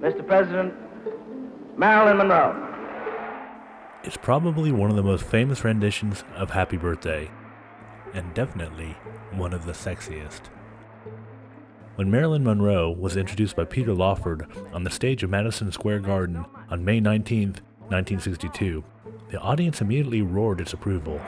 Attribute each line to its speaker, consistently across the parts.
Speaker 1: Mr. President, Marilyn Monroe.
Speaker 2: It's probably one of the most famous renditions of Happy Birthday, and definitely one of the sexiest. When Marilyn Monroe was introduced by Peter Lawford on the stage of Madison Square Garden on May 19, 1962, the audience immediately roared its approval.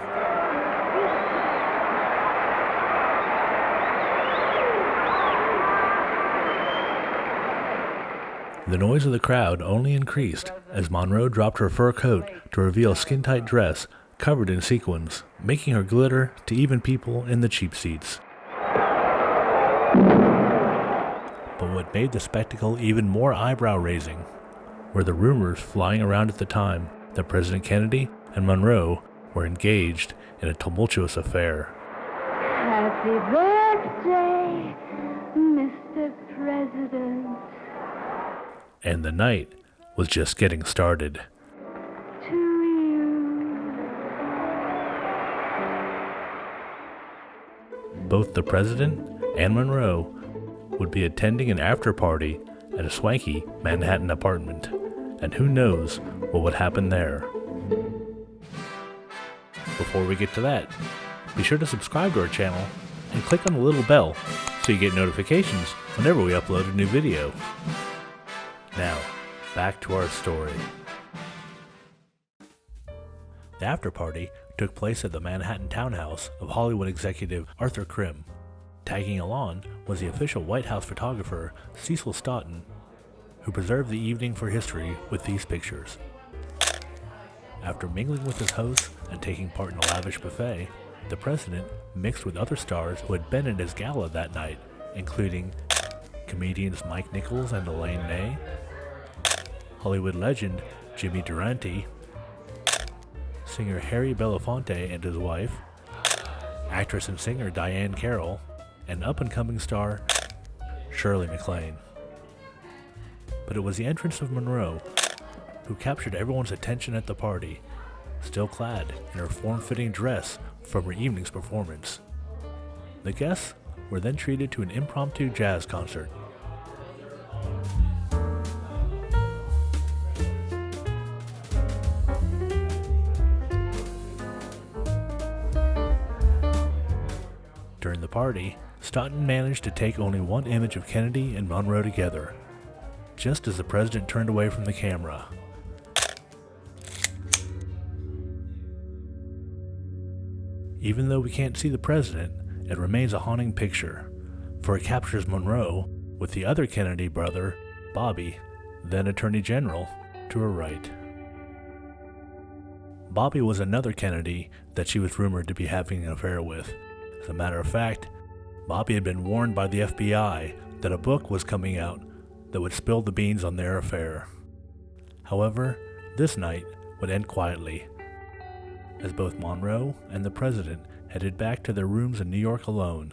Speaker 2: The noise of the crowd only increased as Monroe dropped her fur coat to reveal a skin-tight dress covered in sequins, making her glitter to even people in the cheap seats. But what made the spectacle even more eyebrow-raising were the rumors flying around at the time that President Kennedy and Monroe were engaged in a tumultuous affair.
Speaker 3: Happy birthday, Mr. President.
Speaker 2: And the night was just getting started.
Speaker 3: To you.
Speaker 2: Both the president and Monroe would be attending an after-party at a swanky Manhattan apartment, and who knows what would happen there. Before we get to that, be sure to subscribe to our channel and click on the little bell so you get notifications whenever we upload a new video. Now, back to our story. The after-party took place at the Manhattan townhouse of Hollywood executive Arthur Krim. Tagging along was the official White House photographer Cecil Stoughton, who preserved the evening for history with these pictures. After mingling with his hosts and taking part in a lavish buffet, the president mixed with other stars who had been at his gala that night, including comedians Mike Nichols and Elaine May, Hollywood legend Jimmy Durante, singer Harry Belafonte and his wife, actress and singer Diane Carroll, and up-and-coming star Shirley MacLaine. But it was the entrance of Monroe who captured everyone's attention at the party, still clad in her form-fitting dress from her evening's performance. The guests were then treated to an impromptu jazz concert. During the party, Stoughton managed to take only one image of Kennedy and Monroe together, just as the president turned away from the camera. Even though we can't see the president, it remains a haunting picture, for it captures Monroe with the other Kennedy brother, Bobby, then Attorney General, to her right. Bobby was another Kennedy that she was rumored to be having an affair with. As a matter of fact, Bobby had been warned by the FBI that a book was coming out that would spill the beans on their affair. However, this night would end quietly, as both Monroe and the president headed back to their rooms in New York alone.